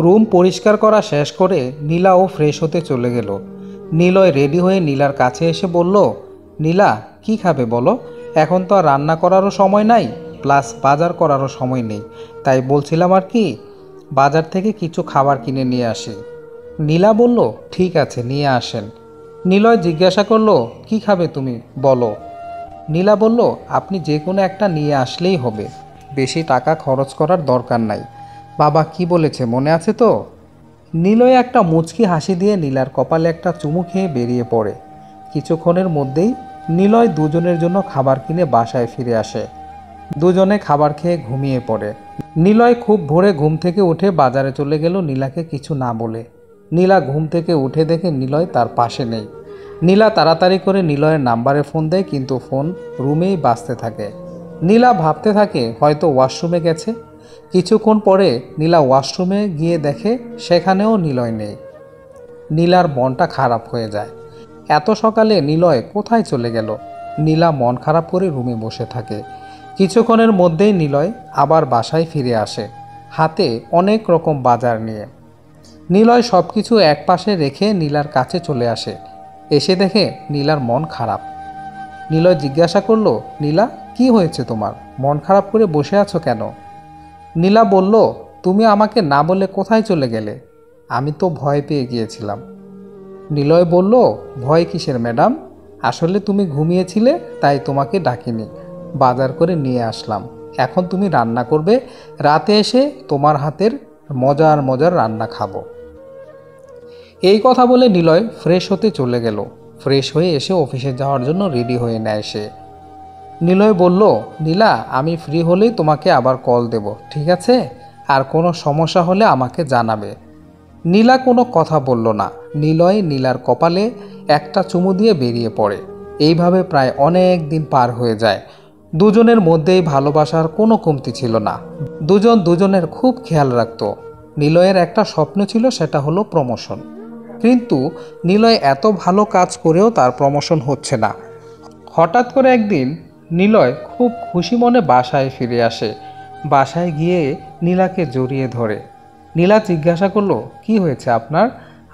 Room পরিষ্কার করা শেষ করে নীলাও ফ্রেশ হতে চলে গেল। নিলয় রেডি হয়ে নীলার কাছে এসে বলল, নীলা কি খাবে বলো? এখন তো আর রান্না করারও সময় নাই, প্লাস বাজার করারও সময় নেই। তাই বলছিলাম আর কি, বাজার থেকে কিছু খাবার কিনে নিয়ে আসি। নীলা বলল, ঠিক আছে নিয়ে আসেন। নিলয় জিজ্ঞাসা করলো, কি খাবে তুমি বলো? নীলা বলল, আপনি যে কোনো একটা নিয়ে আসলেই হবে, বেশি টাকা খরচ করার দরকার নাই। বাবা কি বলেছে মনে আছে তো? নিলয় একটা মুচকি হাসি দিয়ে নীলার কপালে একটা চুমু খেয়ে বেরিয়ে পড়ে। কিছুক্ষণের মধ্যেই নিলয় দুজনের জন্য খাবার কিনে বাসায় ফিরে আসে। দুজনে খাবার খেয়ে ঘুমিয়ে পড়ে। নিলয় খুব ভোরে ঘুম থেকে উঠে বাজারে চলে গেল নীলাকে কিছু না বলে। নীলা ঘুম থেকে উঠে দেখে নিলয় তার পাশে নেই। নীলা তাড়াতাড়ি করে নিলয়ের নাম্বারে ফোন দেয়, কিন্তু ফোন রুমেই বাজতে থাকে। নীলা ভাবতে থাকে হয়তো ওয়াশরুমে গেছে। কিছুক্ষণ পরে নীলা ওয়াশরুমে গিয়ে দেখে সেখানেও নিলয় নেই। নীলার মনটা খারাপ হয়ে যায়। এত সকালে নিলয় কোথায় চলে গেল? নীলা মন খারাপ করে রুমে বসে থাকে। কিছুক্ষণের মধ্যেই নিলয় আবার বাসায় ফিরে আসে, হাতে অনেক রকম বাজার নিয়ে। নিলয় সব কিছু এক পাশে রেখে নীলার কাছে চলে আসে। এসে দেখে নীলার মন খারাপ। নিলয় জিজ্ঞাসা করলো, নীলা কি হয়েছে তোমার? মন খারাপ করে বসে আছো কেন? নীলা বলল, তুমি আমাকে না বলে কোথায় চলে গেলে? আমি তো ভয় পেয়ে গিয়েছিলাম। নিলয় বলল, ভয় কিসের ম্যাডাম? আসলে তুমি ঘুমিয়েছিলে, তাই তোমাকে ডাকিনি, বাজার করে নিয়ে আসলাম। এখন তুমি রান্না করবে, রাতে এসে তোমার হাতের মজার মজার রান্না খাবো। এই কথা বলে নিলয় ফ্রেশ হতে চলে গেল। ফ্রেশ হয়ে এসে অফিসে যাওয়ার জন্য রেডি হয়ে নেয় সে। নিলয় বলল, নীলা আমি ফ্রি হলেই তোমাকে আবার কল দেব, ঠিক আছে? আর কোনো সমস্যা হলে আমাকে জানাবে। নীলা কোনো কথা বলল না। নিলয় নীলার কপালে একটা চুমু দিয়ে বেরিয়ে পড়ে। এইভাবে প্রায় অনেক দিন পার হয়ে যায়। দুজনের মধ্যেই ভালোবাসার কোনো কমতি ছিল না। দুজন দুজনের খুব খেয়াল রাখত। নিলয়ের একটা স্বপ্ন ছিল, সেটা হলো প্রমোশন। কিন্তু নিলয় এত ভালো কাজ করেও তার প্রমোশন হচ্ছে না। হঠাৎ করে একদিন নিলয় খুব খুশি মনে বাসায় ফিরে আসে। বাসায় গিয়ে নীলাকে জড়িয়ে ধরে। নীলা জিজ্ঞাসা করলো, কি হয়েছে আপনার?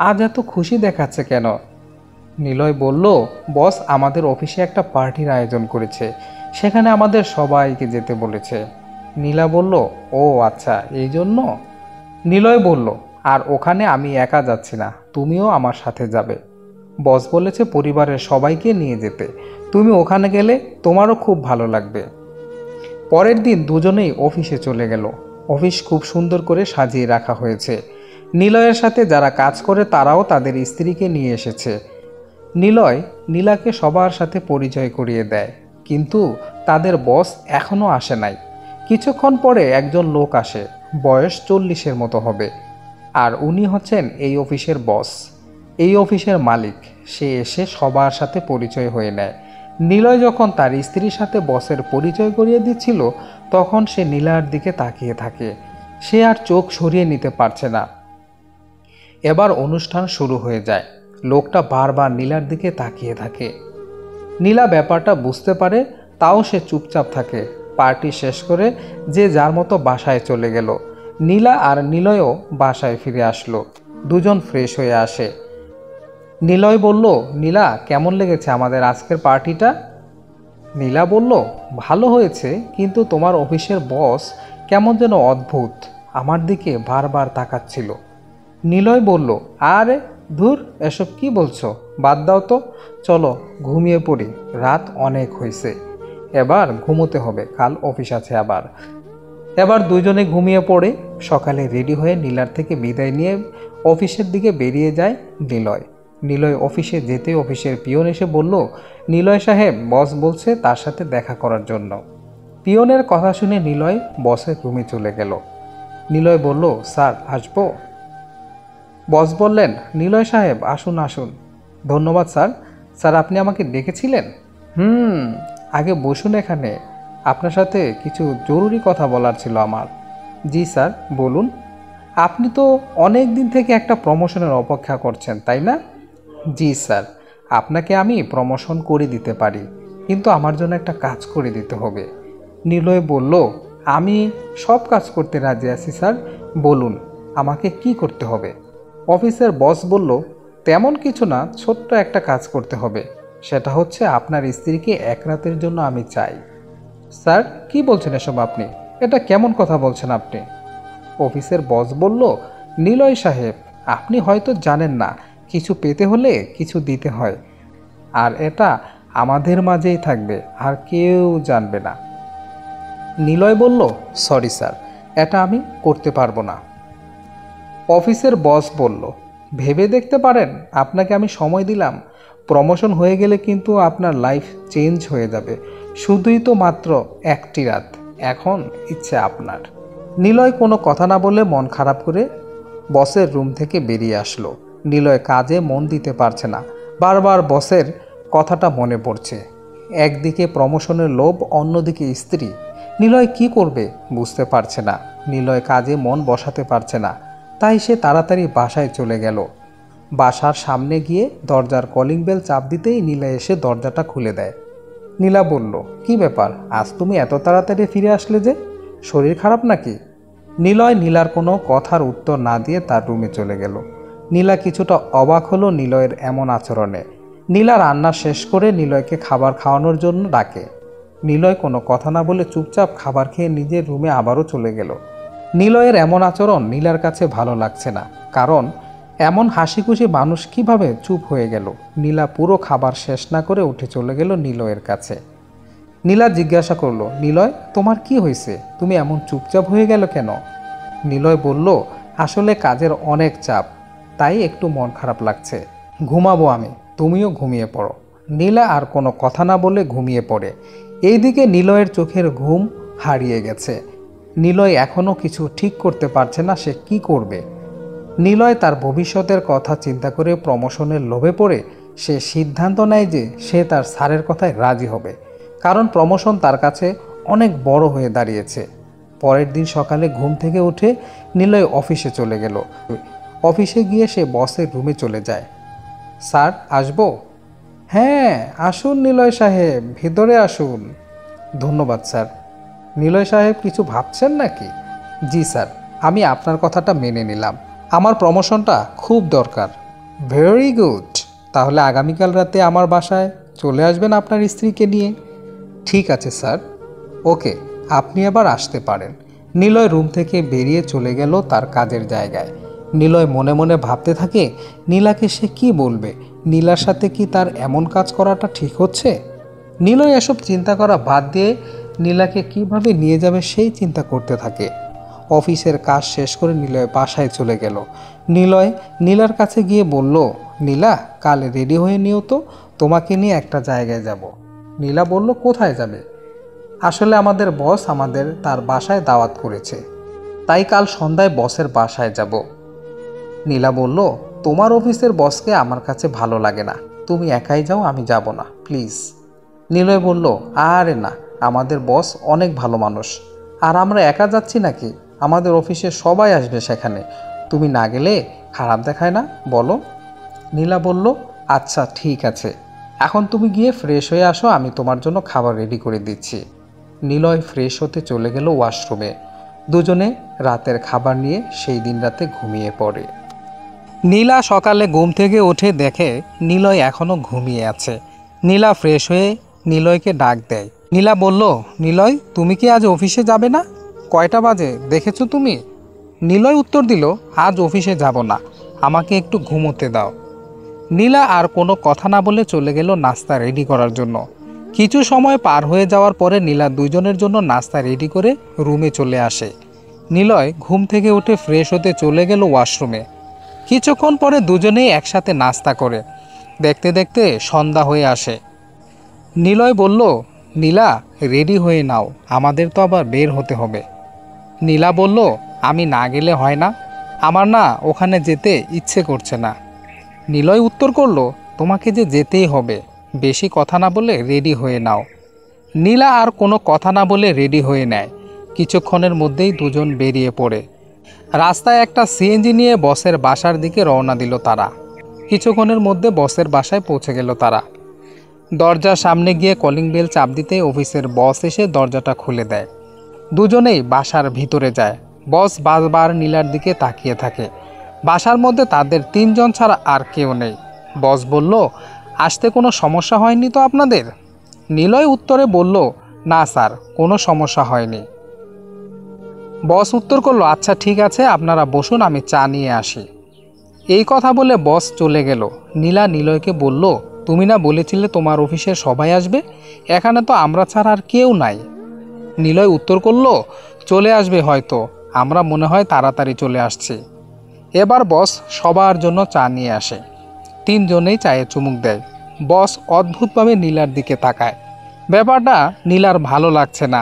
আজ এত খুশি দেখাচ্ছে কেন? নিলয় বলল, বস আমাদের অফিসে একটা পার্টির আয়োজন করেছে, সেখানে আমাদের সবাইকে যেতে বলেছে। নীলা বলল, ও আচ্ছা এই জন্য। নিলয় বলল, আর ওখানে আমি একা যাচ্ছি না, তুমিও আমার সাথে যাবে। বস বলেছে পরিবারের সবাইকে নিয়ে যেতে, তুমি ওখানে গেলে তোমারও খুব ভালো লাগবে। পরের দিন দুজনেই অফিসে চলে গেল। অফিস খুব সুন্দর করে সাজিয়ে রাখা হয়েছে। নিলয়ের সাথে যারা কাজ করে তারাও তাদের স্ত্রীকে নিয়ে এসেছে। নিলয় নীলাকে সবার সাথে পরিচয় করিয়ে দেয়, কিন্তু তাদের বস এখনও আসে নাই। কিছুক্ষণ পরে একজন লোক আসে, বয়স 40-এর মতো হবে, আর উনি হচ্ছেন এই অফিসের বস, এই অফিসের মালিক। সে এসে সবার সাথে পরিচয় হয়ে নেয়। নিলয় যখন তার স্ত্রীর সাথে বসের পরিচয় করিয়ে দিচ্ছিল, তখন সে নীলার দিকে তাকিয়ে থাকে। সে আর চোখ সরিয়ে নিতে পারছে না। এবার অনুষ্ঠান শুরু হয়ে যায়। লোকটা বারবার নীলার দিকে তাকিয়ে থাকে। নীলা ব্যাপারটা বুঝতে পারে, তাও সে চুপচাপ থাকে। পার্টি শেষ করে যে যার মতো বাসায় চলে গেল। নীলা আর নিলয়ও বাসায় ফিরে আসলো। দুজন ফ্রেশ হয়ে আসে। নিলয় বলল, নীলা কেমন লেগেছে আমাদের আজকের পার্টিটা? নীলা বলল, ভালো হয়েছে, কিন্তু তোমার অফিসের বস কেমন যেন অদ্ভুত, আমার দিকে বারবার তাকাচ্ছিল। নিলয় বলল, আরে ধুর, এসব কি বলছো, বাদ দাও তো, চলো ঘুমিয়ে পড়ি, রাত অনেক হয়েছে, এবার ঘুমোতে হবে, কাল অফিস আছে আবার। এবার দুজনে ঘুমিয়ে পড়ে। সকালে রেডি হয়ে নীলার থেকে বিদায় নিয়ে অফিসের দিকে বেরিয়ে যায় নিলয়। নিলয় অফিসে যেতে অফিসের পিয়ন এসে বলল, নিলয় সাহেব, বস বলছে তার সাথে দেখা করার জন্য। পিয়নের কথা শুনে নিলয় বসের রুমে চলে গেল। নিলয় বলল, স্যার আসবো? বস বললেন, নিলয় সাহেব আসুন আসুন। ধন্যবাদ স্যার। স্যার আপনি আমাকে ডেকেছিলেন? আগে বসুন এখানে, আপনার সাথে কিছু জরুরি কথা বলার ছিল আমার। জি স্যার বলুন। আপনি তো অনেক দিন থেকে একটা প্রমোশনের অপেক্ষা করছেন, তাই না? জি স্যার, আপনাকে আমি প্রমোশন করে দিতে পারি, কিন্তু আমার জন্য একটা কাজ করে দিতে হবে। নিলয় বলল, আমি সব কাজ করতে রাজি আছি স্যার, বলুন। আমাকে কি করতে হবে? অফিসের বস বলল, তেমন কিছু না, ছোট্ট একটা কাজ করতে হবে। সেটা হচ্ছে আপনার স্ত্রীকে এক রাতের জন্য আমি চাই। স্যার, কি বলছেন এসব আপনি? এটা কেমন কথা বলছেন আপনি? অফিসের বস বলল, নিলয় সাহেব, আপনি হয়তো জানেন না, কিছু পেতে হলে কিছু দিতে হয়। আর এটা আমাদের মাঝেই থাকবে, আর কেউ জানবে না। নিলয় বলল, সরি স্যার, এটা আমি করতে পারবো না। অফিসের বস বলল, ভেবে দেখতে পারেন, আপনাকে আমি সময় দিলাম, প্রমোশন হয়ে গেলে কিন্তু আপনার লাইফ চেঞ্জ হয়ে যাবে। শুধুই তো মাত্র একটি রাত, এখন ইচ্ছে আপনার। নিলয় কোনো কথা না বলে মন খারাপ করে বসের রুম থেকে বেরিয়ে আসলো। নিলয় কাজে মন দিতে পারছে না, বারবার বসের কথাটা মনে পড়ছে। একদিকে প্রমোশনের লোভ, অন্যদিকে স্ত্রী। নিলয় কি করবে বুঝতে পারছে না। নিলয় কাজে মন বসাতে পারছে না, তাই সে তাড়াতাড়ি বাসায় চলে গেল। বাসার সামনে গিয়ে দরজার কলিং বেল চাপ দিতেই নীলা এসে দরজাটা খুলে দেয়। নীলা বলল, কি ব্যাপার, আজ তুমি এত তাড়াতাড়ি ফিরে আসলে যে? শরীর খারাপ নাকি? নিলয় নীলার কোনো কথার উত্তর না দিয়ে তার রুমে চলে গেল। নীলা কিছুটা অবাক হলো নিলয়ের এমন আচরণে। নীলা রান্না শেষ করে নিলয়কে খাবার খাওয়ানোর জন্য ডাকে। নিলয় কোনো কথা না বলে চুপচাপ খাবার খেয়ে নিজের রুমে আবারও চলে গেল। নিলয়ের এমন আচরণ নীলার কাছে ভালো লাগছে না, কারণ এমন হাসিখুশি মানুষ কিভাবে চুপ হয়ে গেল। নীলা পুরো খাবার শেষ না করে উঠে চলে গেল নিলয়ের কাছে। নীলা জিজ্ঞাসা করলো, নিলয়, তোমার কি হয়েছে? তুমি এমন চুপচাপ হয়ে গেল কেন? নিলয় বলল, আসলে কাজের অনেক চাপ, তাই একটু মন খারাপ লাগছে। ঘুমাবো আমি, তুমিও ঘুমিয়ে পড়ো। নীলা আর কোনো কথা না বলে ঘুমিয়ে পড়ে। এইদিকে নিলয়ের চোখের ঘুম হারিয়ে গেছে। নিলয় এখনও কিছু ঠিক করতে পারছে না সে কি করবে। নিলয় তার ভবিষ্যতের কথা চিন্তা করে প্রমোশনের লোভে পড়ে সে সিদ্ধান্ত নেয় যে সে তার স্যারের কথায় রাজি হবে, কারণ প্রমোশন তার কাছে অনেক বড় হয়ে দাঁড়িয়েছে। পরের দিন সকালে ঘুম থেকে উঠে নিলয় অফিসে চলে গেল। অফিসে গিয়ে সে বসের রুমে চলে যায়। স্যার, আসবো? হ্যাঁ, আসুন নিলয় সাহেব, ভিতরে আসুন। ধন্যবাদ স্যার। নিলয় সাহেব, কিছু ভাবছেন নাকি? জি স্যার, আমি আপনার কথাটা মেনে নিলাম। আমার প্রমোশনটা খুব দরকার। Very good. তাহলে আগামীকাল রাতে আমার বাসায় চলে আসবেন আপনার স্ত্রীকে নিয়ে। ঠিক আছে স্যার। ওকে, আপনি আবার আসতে পারেন। নিলয় রুম থেকে বেরিয়ে চলে গেল তার কাজের জায়গায়। নিলয় মনে মনে ভাবতে থাকে, নীলাকে সে কি বলবে? নীলার সাথে কি তার এমন কাজ করাটা ঠিক হচ্ছে? নিলয় এসব চিন্তা করা বাদ দিয়ে নীলাকে কিভাবে নিয়ে যাবে সেই চিন্তা করতে থাকে। অফিসের কাজ শেষ করে নিলয় বাসায় চলে গেল। নিলয় নীলার কাছে গিয়ে বলল, নীলা, কাল রেডি হয়ে নিও তো, তোমাকে নিয়ে একটা জায়গায় যাব। নীলা বলল, কোথায় যাবে? আসলে আমাদের বস আমাদের তার বাসায় দাওয়াত করেছে, তাই কাল সন্ধ্যায় বসের বাসায় যাব। নীলা বলল, তোমার অফিসের বসকে আমার কাছে ভালো লাগে না, তুমি একাই যাও, আমি যাব না, প্লিজ। নিলয় বলল, আরে না, আমাদের বস অনেক ভালো মানুষ, আর আমরা একা যাচ্ছি নাকি? আমাদের অফিসে সবাই আসবে সেখানে, তুমি না গেলে খারাপ দেখায় না, বলো? নীলা বলল, আচ্ছা ঠিক আছে, এখন তুমি গিয়ে ফ্রেশ হয়ে আসো, আমি তোমার জন্য খাবার রেডি করে দিচ্ছি। নিলয় ফ্রেশ হতে চলে গেল ওয়াশরুমে। দুজনে রাতের খাবার নিয়ে সেই দিন রাতে ঘুমিয়ে পড়ে। নীলা সকালে ঘুম থেকে উঠে দেখে নিলয় এখনও ঘুমিয়ে আছে। নীলা ফ্রেশ হয়ে নিলয়কে ডাক দেয়। নীলা বলল, নিলয়, তুমি কি আজ অফিসে যাবে না? কয়টা বাজে দেখেছো তুমি? নিলয় উত্তর দিল, আজ অফিসে যাব না, আমাকে একটু ঘুমোতে দাও। নীলা আর কোনো কথা না বলে চলে গেল নাস্তা রেডি করার জন্য। কিছু সময় পার হয়ে যাওয়ার পরে নীলা দুজনের জন্য নাস্তা রেডি করে রুমে চলে আসে। নিলয় ঘুম থেকে উঠে ফ্রেশ হতে চলে গেল ওয়াশরুমে। কিছুক্ষণ পরে দুজনেই একসাথে নাস্তা করে। দেখতে দেখতে সন্ধ্যা হয়ে আসে। নিলয় বলল, নীলা, রেডি হয়ে নাও, আমাদের তো আবার বের হতে হবে। নীলা বলল, আমি না গেলে হয় না, আমার না ওখানে যেতে ইচ্ছে করছে না। নিলয় উত্তর করল, তোমাকে যে যেতেই হবে, বেশি কথা না বলে রেডি হয়ে নাও। নীলা আর কোনো কথা না বলে রেডি হয়ে নেয়। কিছুক্ষণের মধ্যেই দুজন বেরিয়ে পড়ে। রাস্তায় একটা সিএনজি নিয়ে বসের বাসার দিকে রওনা দিল তারা। কিছুক্ষণের মধ্যে বসের বাসায় পৌঁছে গেল তারা। দরজার সামনে গিয়ে কলিং বেল চাপ দিতে অফিসের বস এসে দরজাটা খুলে দেয়। দুজনেই বাসার ভিতরে যায়। বস বারবার নীলার দিকে তাকিয়ে থাকে। বাসার মধ্যে তাদের 3 জন ছাড়া আর কেউ নেই। বস বলল, আসতে কোনো সমস্যা হয়নি তো আপনাদের? নিলয় উত্তরে বলল, না স্যার, কোনো সমস্যা হয়নি। বস উত্তর করলো, আচ্ছা ঠিক আছে, আপনারা বসুন, আমি চা নিয়ে আসি। এই কথা বলে বস চলে গেল। নীলা নিলয়কে বলল, তুমি না বলেছিলে তোমার অফিসের সবাই আসবে? এখানে তো আমরা ছাড়া আর কেউ নাই। নিলয় উত্তর করলো, চলে আসবে হয়তো, আমরা মনে হয় তাড়াতাড়ি চলে আসছি। এবার বস সবার জন্য চা নিয়ে আসে। 3 জনেই চায়ে চুমুক দেয়। বস অদ্ভুতভাবে নীলার দিকে তাকায়। ব্যাপারটা নীলার ভালো লাগছে না।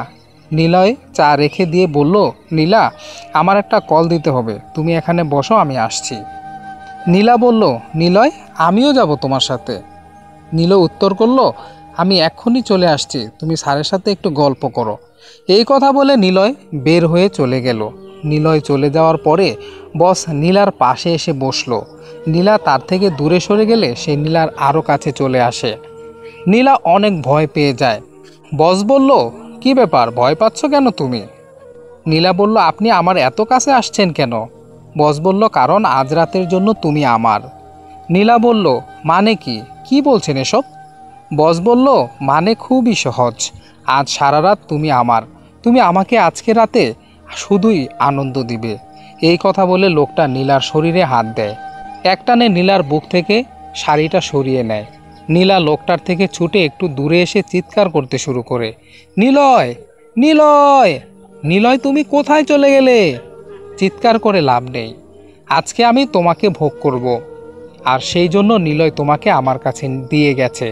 নিলয় চা রেখে দিয়ে বলল, নীলা, আমার একটা কল দিতে হবে, তুমি এখানে বসো, আমি আসছি। নীলা বলল, নিলয়, আমিও যাব তোমার সাথে। নীলয় উত্তর করল, আমি এক্ষুনি চলে আসছি, তুমি স্যারের সাথে একটু গল্প করো। এই কথা বলে নিলয় বের হয়ে চলে গেল। নিলয় চলে যাওয়ার পরে বস নীলার পাশে এসে বসলো। নীলা তার থেকে দূরে সরে গেলে সে নীলার আরও কাছে চলে আসে। নীলা অনেক ভয় পেয়ে যায়। বস বলল, কি ব্যাপার, ভয় পাচ্ছ কেন তুমি? নীলা বলল, আপনি আমার এত কাছে আসছেন কেন? বস বলল, কারণ আজ রাতের জন্য তুমি আমার। নীলা বলল, মানে কি, কি বলছেন এসব? বস বলল, মানে খুবই সহজ, আজ সারা রাত তুমি আমার, তুমি আমাকে আজকে রাতে শুধুই আনন্দ দিবে। এই কথা বলে লোকটা নীলার শরীরে হাত দেয়। একটানে নীলার বুক থেকে শাড়িটা সরিয়ে নেয়। নীলা লোকটার থেকে ছুটে একটু দূরে এসে চিৎকার করতে শুরু করে, নিলয়, নিলয়, নিলয়, তুমি কোথায় চলে গেলে? চিৎকার করে লাভ নেই, আজকে আমি তোমাকে ভোগ করব, আর সেই জন্য নিলয় তোমাকে আমার কাছে দিয়ে গেছে।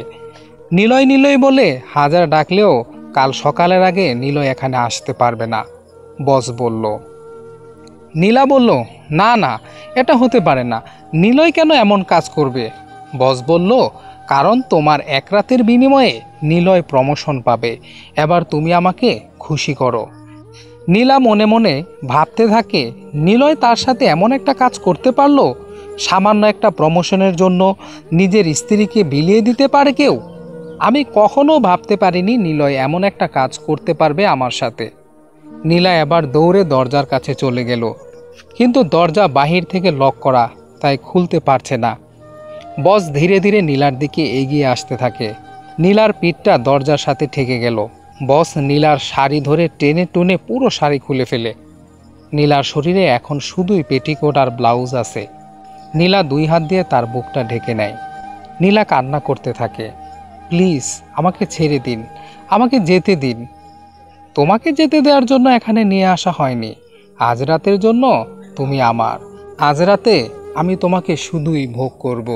নিলয় নিলয় বলে হাজার ডাকলেও কাল সকালের আগে নিলয় এখানে আসতে পারবে না, বস বলল। নীলা বলল, না না, এটা হতে পারে না, নিলয় কেন এমন কাজ করবে? বস বলল, কারণ তোমার এক রাতের বিনিময়ে নিলয় প্রমোশন পাবে, এবার তুমি আমাকে খুশি করো। নীলা মনে মনে ভাবতে থাকে, নিলয় তার সাথে এমন একটা কাজ করতে পারলো, সামান্য একটা প্রমোশনের জন্য নিজের স্ত্রীকে বিলিয়ে দিতে পারে কেউ? আমি কখনো ভাবতে পারিনি নিলয় এমন একটা কাজ করতে পারবে আমার সাথে। নীলা এবার দৌড়ে দরজার কাছে চলে গেল, কিন্তু দরজা বাহির থেকে লক করা, তাই খুলতে পারছে না। বস ধীরে ধীরে নীলার দিকে এগিয়ে আসতে থাকে। নীলার পিঠটা দরজার সাথে ঠেকে গেল। বস নীলার শাড়ি ধরে টেনে টুনে পুরো শাড়ি খুলে ফেলে। নীলার শরীরে এখন শুধুই পেটিকোট আর ব্লাউজ আছে। নীলা 2 হাত দিয়ে তার বুকটা ঢেকে নেয়। নীলা কান্না করতে থাকে, প্লিজ আমাকে ছেড়ে দিন, আমাকে যেতে দিন। তোমাকে যেতে দেওয়ার জন্য এখানে নিয়ে আসা হয়নি, আজ রাতের জন্য তুমি আমার, আজ রাতে আমি তোমাকে শুধুই ভোগ করব।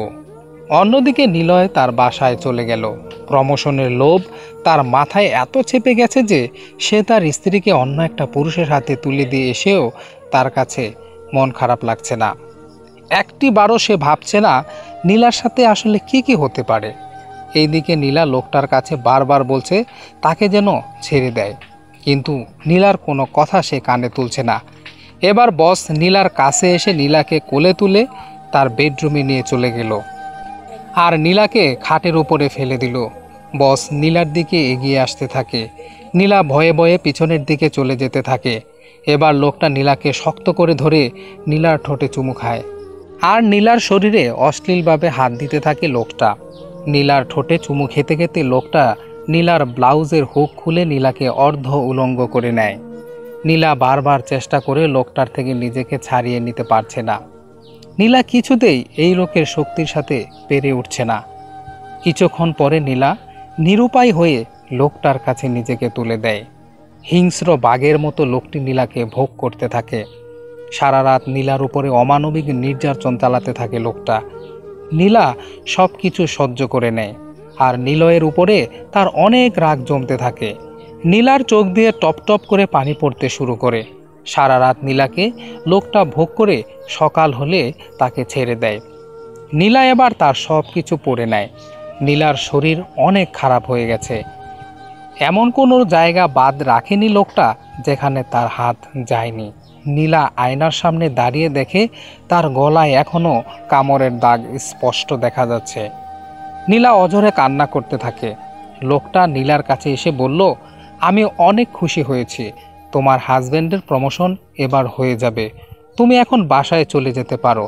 অন্যদিকে নিলয় তার বাসায় চলে গেল। প্রমোশনের লোভ তার মাথায় এত চেপে গেছে যে সে তার স্ত্রীকে অন্য একটা পুরুষের হাতে তুলে দিয়ে এসেও তার কাছে মন খারাপ লাগছে না। একটি বারও সে ভাবছে না নীলার সাথে আসলে কি হতে পারে। এইদিকে নীলা লোকটার কাছে বারবার বলছে তাকে যেন ছেড়ে দেয়, কিন্তু নীলার কোনো কথা সে কানে তুলছে না। এবার বস নীলার কাছে এসে নীলাকে কোলে তুলে তার বেডরুমে নিয়ে চলে গেল আর নীলাকে খাটের উপরে ফেলে দিল। বস নীলার দিকে এগিয়ে আসতে থাকে। নীলা ভয়ে ভয়ে পিছনের দিকে চলে যেতে থাকে। এবার লোকটা নীলাকে শক্ত করে ধরে নীলার ঠোঁটে চুমু খায় আর নীলার শরীরে অশ্লীলভাবে হাত দিতে থাকে লোকটা। নীলার ঠোঁটে চুমু খেতে খেতে লোকটা নীলার ব্লাউজের হুক খুলে নীলাকে অর্ধ উলঙ্গ করে নেয়। নীলা বারবার চেষ্টা করে লোকটার থেকে নিজেকে ছাড়িয়ে নিতে পারছে না। নীলা কিছুতেই এই লোকের শক্তির সাথে পেরে উঠছে না। কিছুক্ষণ পরে নীলা নিরুপায় হয়ে লোকটার কাছে নিজেকে তুলে দেয়। হিংস্র বাঘের মতো লোকটি নীলাকে ভোগ করতে থাকে। সারা রাত নীলার উপরে অমানবিক নির্যাতন চালাতে থাকে লোকটা। নীলা সব কিছু সহ্য করে নেয় আর নিলয়ের উপরে তার অনেক রাগ জমতে থাকে। নীলার চোখ দিয়ে টপ টপ করে পানি পড়তে শুরু করে। সারা রাত নীলাকে লোকটা ভোগ করে সকাল হলে তাকে ছেড়ে দেয়। নীলা এবার তার সব কিছু পড়ে নেয়। নীলার শরীর অনেক খারাপ হয়ে গেছে। এমন কোনো জায়গা বাদ রাখেনি লোকটা যেখানে তার হাত যায়নি। নীলা আয়নার সামনে দাঁড়িয়ে দেখে তার গলায় এখনও কামড়ের দাগ স্পষ্ট দেখা যাচ্ছে। নীলা অঝরে কান্না করতে থাকে। লোকটা নীলার কাছে এসে বলল, আমি অনেক খুশি হয়েছি, তোমার হাজবেন্ডের প্রমোশন এবার হয়ে যাবে। তুমি এখন বাসায় চলে যেতে পারো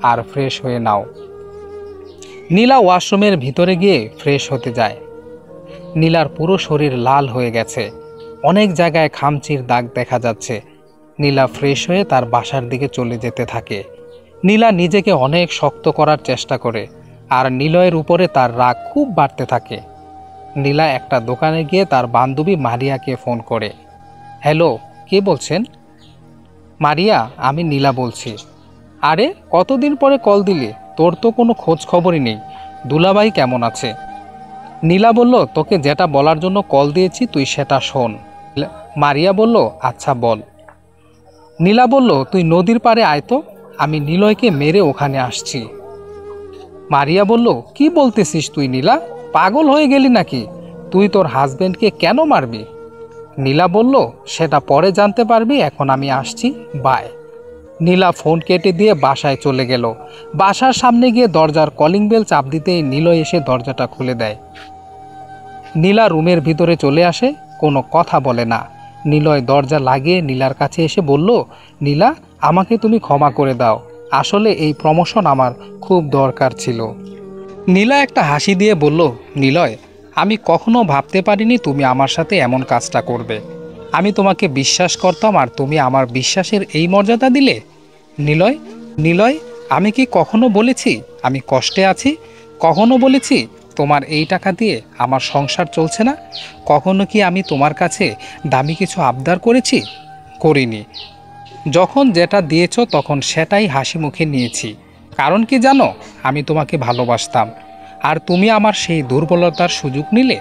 আর ফ্রেশ হয়ে নাও। নীলা ওয়াশরুমের ভিতরে গিয়ে ফ্রেশ হতে যায়। নীলার পুরো শরীর লাল হয়ে গেছে, অনেক জায়গায় খামচির দাগ দেখা যাচ্ছে। নীলা ফ্রেশ হয়ে তার বাসার দিকে চলে যেতে থাকে। নীলা নিজেকে অনেক শক্ত করার চেষ্টা করে, আর নিলয়ের উপরে তার রাগ খুব বাড়তে থাকে। নীলা একটা দোকানে গিয়ে তার বান্ধবী মারিয়াকে ফোন করে। হ্যালো, কে বলছেন? মারিয়া, আমি নীলা বলছি। আরে, কতদিন পরে কল দিলি? তোর তো কোনো খোঁজ খবরই নেই। দুলাভাই কেমন আছে? নীলা বলল, তোকে যেটা বলার জন্য কল দিয়েছি তুই সেটা শোন। মারিয়া বলল, আচ্ছা বল। নীলা বলল, তুই নদীর পাড়ে আয় তো, আমি নিলয়কে মেরে ওখানে আসছি। মারিয়া বলল, কি বলতেছিস তুই নীলা? পাগল হয়ে গেলি নাকি? তুই তোর হাজবেন্ডকে কেন মারবি? নীলা বলল, সেটা পরে জানতে পারবি, এখন আমি আসছি, বাই। নীলা ফোন কেটে দিয়ে বাসায় চলে গেল। বাসার সামনে গিয়ে দরজার কলিং বেল চাপ দিতেই নিলয় এসে দরজাটা খুলে দেয়। নীলা রুমের ভিতরে চলে আসে, কোনো কথা বলে না। নিলয় দরজা লাগিয়ে নীলার কাছে এসে বলল, নীলা, আমাকে তুমি ক্ষমা করে দাও, আসলে এই প্রমোশন আমার খুব দরকার ছিল। নীলা একটা হাসি দিয়ে বলল, নিলয়, আমি কখনো ভাবতে পারিনি তুমি আমার সাথে এমন কাজটা করবে। আমি তোমাকে বিশ্বাস করতাম আর তুমি আমার বিশ্বাসের এই মর্যাদা দিলে। নিলয়, নিলয়, আমি কি কখনো বলেছি আমি কষ্টে আছি? কখনো বলেছি তোমার এই টাকা দিয়ে আমার সংসার চলছে না? কখনো কি আমি তোমার কাছে দামি কিছু আবদার করেছি? করিনি। যখন যেটা দিয়েছ তখন সেটাই হাসি মুখে নিয়েছি। কারণ কি জানো, আমি তোমাকে ভালোবাসতাম, আর তুমি আমার সেই দুর্বলতার সুযোগ নিলে।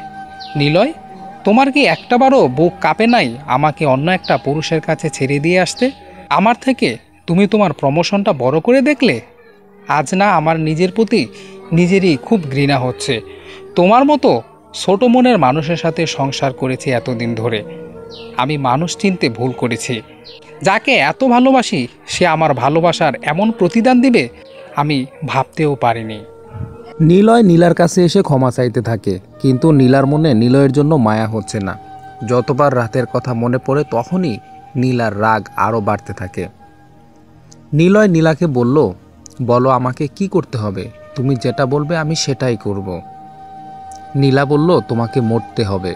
নিলয়, তোমার কি একটাবারও বুক কাঁপে নাই আমাকে অন্য একটা পুরুষের কাছে ছেড়ে দিয়ে আসতে? আমার থেকে তুমি তোমার প্রমোশনটা বড় করে দেখলে। আজ না আমার নিজের প্রতি নিজেরই খুব ঘৃণা হচ্ছে। তোমার মতো ছোট মনের মানুষের সাথে সংসার করেছি এতদিন ধরে। আমি মানুষ চিনতে ভুল করেছি। যাকে এত ভালোবাসি সে আমার ভালোবাসার এমন প্রতিদান দিবে আমি ভাবতেও পারিনি। নিলয় নীলার কাছে এসে ক্ষমা চাইতে থাকে, কিন্তু নীলার মনে নিলয়ের জন্য মায়া হচ্ছে না। যতবার রাতের কথা মনে পড়ে তখনই নীলার রাগ আরও বাড়তে থাকে। নিলয় নীলাকে বলল, বলো আমাকে কি করতে হবে? তুমি যেটা বলবে আমি সেটাই করব। নীলা বলল, তোমাকে মরতে হবে।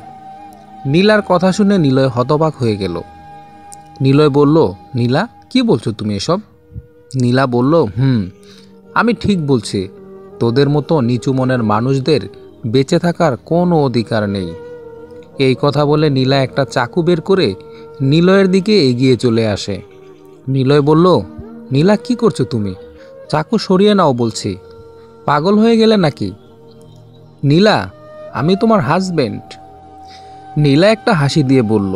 নীলার কথা শুনে নিলয় হতবাক হয়ে গেল। নিলয় বলল, নীলা, কি বলছো তুমি এসব? নীলা বলল, আমি ঠিক বলছি। তোদের মতো নিচু মনের মানুষদের বেঁচে থাকার কোনো অধিকার নেই। এই কথা বলে নীলা একটা চাকু বের করে নিলয়ের দিকে এগিয়ে চলে আসে। নিলয় বলল, নীলা, কি করছো তুমি? চাকু সরিয়ে নাও বলছি। পাগল হয়ে গেলে নাকি? নীলা, আমি তোমার হাজবেন্ড। নীলা একটা হাসি দিয়ে বলল,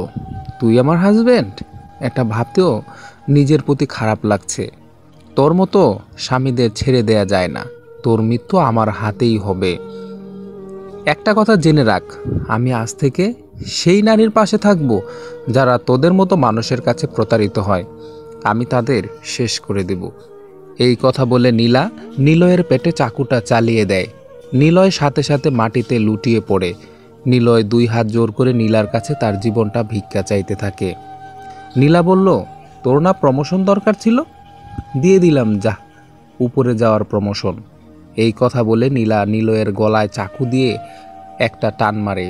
তুই আমার হাজবেন্ড? এটা ভাবতেও নিজের প্রতি খারাপ লাগছে। তোর মতো স্বামীদের ছেড়ে দেয়া যায় না। তোর মৃত্যু আমার হাতেই হবে। একটা কথা জেনে রাখ, আমি আজ থেকে সেই নারীর পাশে থাকব যারা তোদের মতো মানুষের কাছে প্রতারিত হয়। আমি তাদের শেষ করে দেব। এই কথা বলে নীলা নিলয়ের পেটে চাকুটা চালিয়ে দেয়। নিলয় সাথে সাথে মাটিতে লুটিয়ে পড়ে। নিলয় 2 হাত জোর করে নীলার কাছে তার জীবনটা ভিক্ষা চাইতে থাকে। নীলা বলল, তোর না প্রমোশন দরকার ছিল? দিয়ে দিলাম, যা, উপরে যাওয়ার প্রমোশন। এই কথা বলে নীলা নিলয়ের গলায় চাকু দিয়ে একটা টান মারে।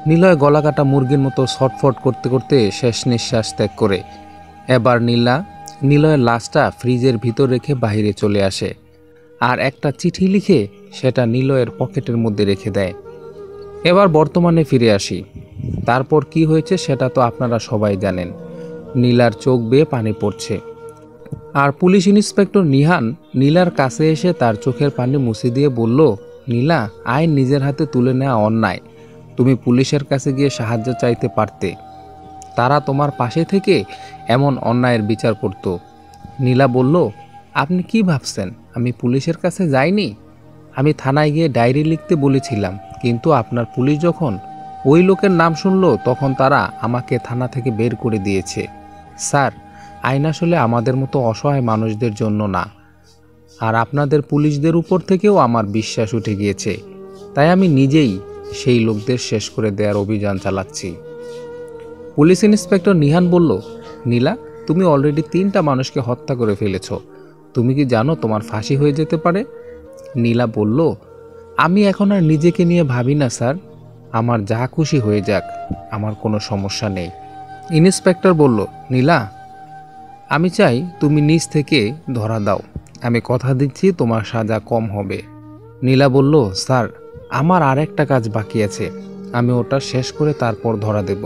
নিলয় গলা কাটা মুরগির মতো ছটফট করতে করতে শেষ নিঃশ্বাস ত্যাগ করে। এবার নীলা নিলয়ের লাশটা ফ্রিজের ভিতর রেখে বাইরে চলে আসে, আর একটা চিঠি লিখে সেটা নিলয়ের পকেটের মধ্যে রেখে দেয়। এবার বর্তমানে ফিরে আসি। তারপর কি হয়েছে সেটা তো আপনারা সবাই জানেন। নীলার চোখ বেয়ে পানি পড়ছে, আর পুলিশ ইন্সপেক্টর নিহান নীলার কাছে এসে তার চোখের পানি মুছে দিয়ে বলল, নীলা, আইন নিজের হাতে তুলে নেওয়া অন্যায়। তুমি পুলিশের কাছে গিয়ে সাহায্য চাইতে পারতে। তারা তোমার পাশে থেকে এমন অন্যায়ের বিচার করত। নীলা বলল, আপনি কি ভাবছেন আমি পুলিশের কাছে যাইনি? আমি থানায় গিয়ে ডায়েরি লিখতে বলেছিলাম, কিন্তু আপনার পুলিশ যখন ওই লোকের নাম শুনল তখন তারা আমাকে থানা থেকে বের করে দিয়েছে। স্যার, আইন আসলে আমাদের মতো অসহায় মানুষদের জন্য না। আর আপনাদের পুলিশদের উপর থেকেও আমার বিশ্বাস উঠে গিয়েছে, তাই আমি নিজেই সেই লোকদের শেষ করে দেওয়ার অভিযান চালাচ্ছি। পুলিশ ইন্সপেক্টর নিহান বলল, নীলা, তুমি অলরেডি 3টা মানুষকে হত্যা করে ফেলেছ। তুমি কি জানো তোমার ফাঁসি হয়ে যেতে পারে? নীলা বলল, আমি এখন আর নিজেকে নিয়ে ভাবি না স্যার, আমার যা খুশি হয়ে যাক, আমার কোনো সমস্যা নেই। ইন্সপেক্টর বলল, নীলা, আমি চাই তুমি নিজ থেকে ধরা দাও। আমি কথা দিচ্ছি তোমার সাজা কম হবে। নীলা বলল, স্যার, আমার আর একটা কাজ বাকি আছে, আমি ওটা শেষ করে তারপর ধরা দেব।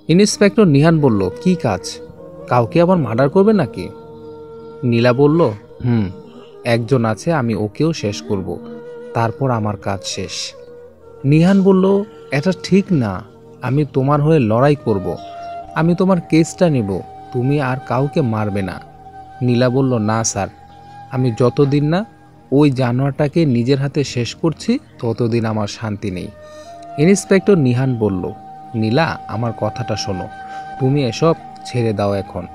ইন্সপেক্টর নিহান বলল, কি কাজ? কাউকে আবার মার্ডার করবে নাকি? নীলা বলল, একজন আছে, আমি ওকেও শেষ করব, তারপর আমার কাজ শেষ। নিহান বলল, এটা ঠিক না, আমি তোমার হয়ে লড়াই করব, আমি তোমার কেসটা নেব, তুমি আর কাউকে মারবে না। নীলা বলল, না স্যার, আমি যতদিন না ওই জানোয়ারটাকে নিজের হাতে শেষ করছি ততদিন আমার শান্তি নেই। ইন্সপেক্টর নিহান বলল, নীলা, আমার কথাটা শোনো, তুমি এসব ছেড়ে দাও এখন।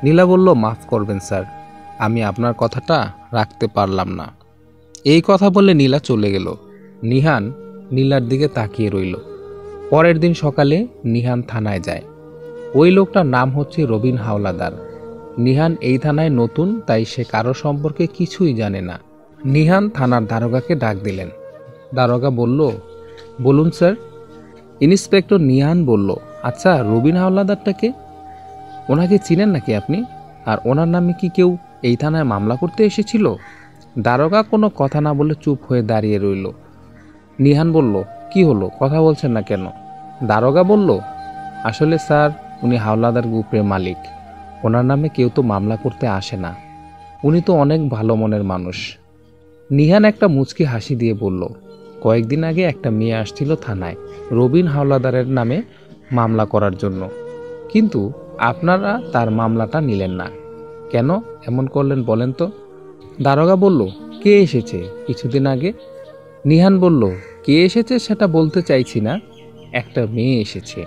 নীলা বলল, মাফ করবেন স্যার, আমি আপনার কথাটা রাখতে পারলাম না। এই কথা বলে নীলা চলে গেল। নিহান নীলার দিকে তাকিয়ে রইল। পরের দিন সকালে নিহান থানায় যায়। ওই লোকটার নাম হচ্ছে রবিন হাওলাদার। নিহান এই থানায় নতুন, তাই সে কারো সম্পর্কে কিছুই জানে না। নিহান থানার দারোগাকে ডাক দিলেন। দারোগা বলল, বলুন স্যার। ইন্সপেক্টর নিহান বলল, আচ্ছা, রবিন হাওলাদারটাকে ওনাকে চিনেন নাকি আপনি? আর ওনার নামে কি কেউ এই থানায় মামলা করতে এসেছিল? দারোগা কোনো কথা না বলে চুপ হয়ে দাঁড়িয়ে রইল। নিহান বলল, কি হলো, কথা বলছেন না কেন? দারোগা বলল, আসলে স্যার, উনি হাওলাদার গ্রুপের মালিক, ওনার নামে কেউ তো মামলা করতে আসে না, উনি তো অনেক ভালো মনের মানুষ। নিহান একটা মুচকি হাসি দিয়ে বলল, কয়েকদিন আগে একটা মেয়ে আসছিল থানায় রবিন হাওলাদারের নামে মামলা করার জন্য, কিন্তু আপনারা তার মামলাটা নিলেন না, কেন এমন করলেন বলেন তো? দারোগা বলল, কে এসেছে কিছুদিন আগে? নিহান বলল, কে এসেছে সেটা বলতে চাইছি না, একটা মেয়ে এসেছে।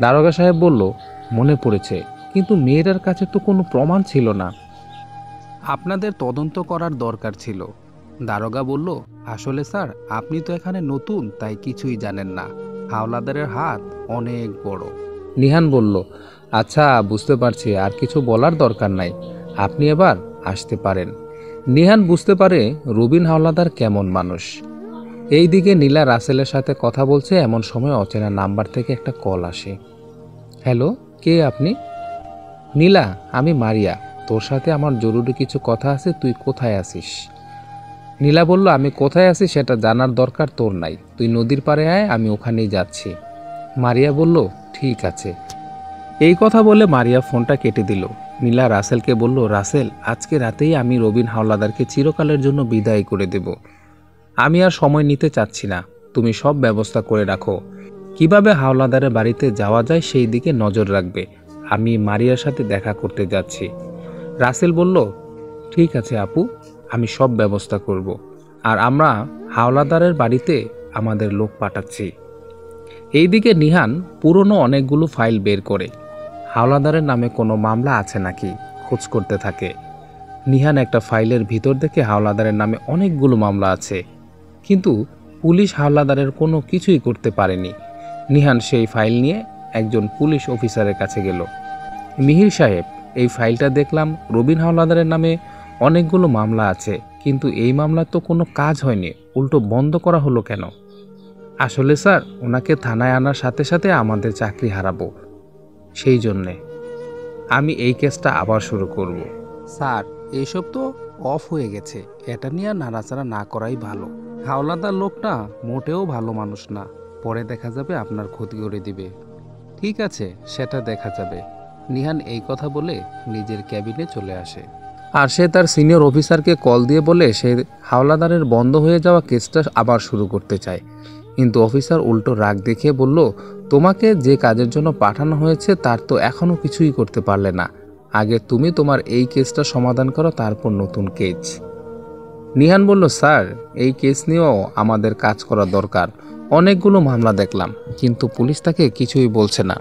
দারোগা সাহেব বলল, মনে পড়েছে, কিন্তু মেয়েটার কাছে তো কোনো প্রমাণ ছিল না, আপনাদের তদন্ত করার দরকার ছিল। দারোগা বলল, আসলে স্যার, আপনি তো এখানে নতুন, তাই কিছুই জানেন না, হাওলাদারের হাত অনেক বড়। নিহান বলল, আচ্ছা, বুঝতে পারছি, আর কিছু বলার দরকার নাই, আপনি এবার আসতে পারেন। নিহান বুঝতে পারে রবিন হাওলাদার কেমন মানুষ। এইদিকে নীলা রাসেলের সাথে কথা বলছে, এমন সময় অচেনা নাম্বার থেকে একটা কল আসে। হ্যালো, কে আপনি? নীলা, আমি মারিয়া, তোর সাথে আমার জরুরি কিছু কথা আছে, তুই কোথায় আছিস? নীলা বলল, আমি কোথায় আছি সেটা জানার দরকার তোর নাই, তুই নদীর পাড়ে আয়, আমি ওখানেই যাচ্ছি। মারিয়া বলল, ঠিক আছে। এই কথা বলে মারিয়া ফোনটা কেটে দিল। নীলা রাসেলকে বলল, রাসেল, আজকে রাতেই আমি রবিন হাওলাদারকে চিরকালের জন্য বিদায় করে দেব, আমি আর সময় নিতে চাচ্ছি না, তুমি সব ব্যবস্থা করে রাখো, কিভাবে হাওলাদারের বাড়িতে যাওয়া যায় সেই দিকে নজর রাখবে, আমি মারিয়ার সাথে দেখা করতে যাচ্ছি। রাসেল বলল, ঠিক আছে আপু, আমি সব ব্যবস্থা করব, আর আমরা হাওলাদারের বাড়িতে আমাদের লোক পাঠাচ্ছি। এইদিকে নিহান পুরনো অনেকগুলো ফাইল বের করে হাওলাদারের নামে কোনো মামলা আছে নাকি খোঁজ করতে থাকে। নিহান একটা ফাইলের ভিতর দেখে হাওলাদারের নামে অনেকগুলো মামলা আছে, কিন্তু পুলিশ হাওলাদারের কোনো কিছুই করতে পারেনি। নিহান সেই ফাইল নিয়ে একজন পুলিশ অফিসারের কাছে গেল। মিহির সাহেব, এই ফাইলটা দেখলাম, রবিন হাওলাদারের নামে অনেকগুলো মামলা আছে, কিন্তু এই মামলার তো কোনো কাজ হয়নি, উল্টো বন্ধ করা হলো কেন? আসলে স্যার, ওনাকে থানায় আনার সাথে সাথে আমাদের চাকরি হারাবো, সেই জন্যে আমি এই কেসটা আবার শুরু করব। স্যার, এইসব তো অফ হয়ে গেছে, এটা নিয়ে নাড়াচাড়া না করাই ভালো, হাওলাদার লোকটা মোটেও ভালো মানুষ না, পরে দেখা যাবে আপনার ক্ষতি করে দিবে। ঠিক আছে, সেটা দেখা যাবে। নিহান এই কথা বলে নিজের ক্যাবিনে চলে আসে, আর সে তার সিনিয়র অফিসারকে কল দিয়ে বলে সে হাওলাদারের বন্ধ হয়ে যাওয়া কেসটা আবার শুরু করতে চায়, কিন্তু অফিসার উল্টো রাগ দেখিয়ে বলল, তোমাকে যে কাজের জন্য পাঠানো হয়েছে তার তো এখনও কিছুই করতে পারলে না, আগে তুমি তোমার এই কেসটা সমাধান করো, তারপর নতুন কেস। নিহান বলল, স্যার, এই কেস নিয়েও আমাদের কাজ করা দরকার, অনেকগুলো মামলা দেখলাম, কিন্তু পুলিশ তাকে কিছুই বলছে না।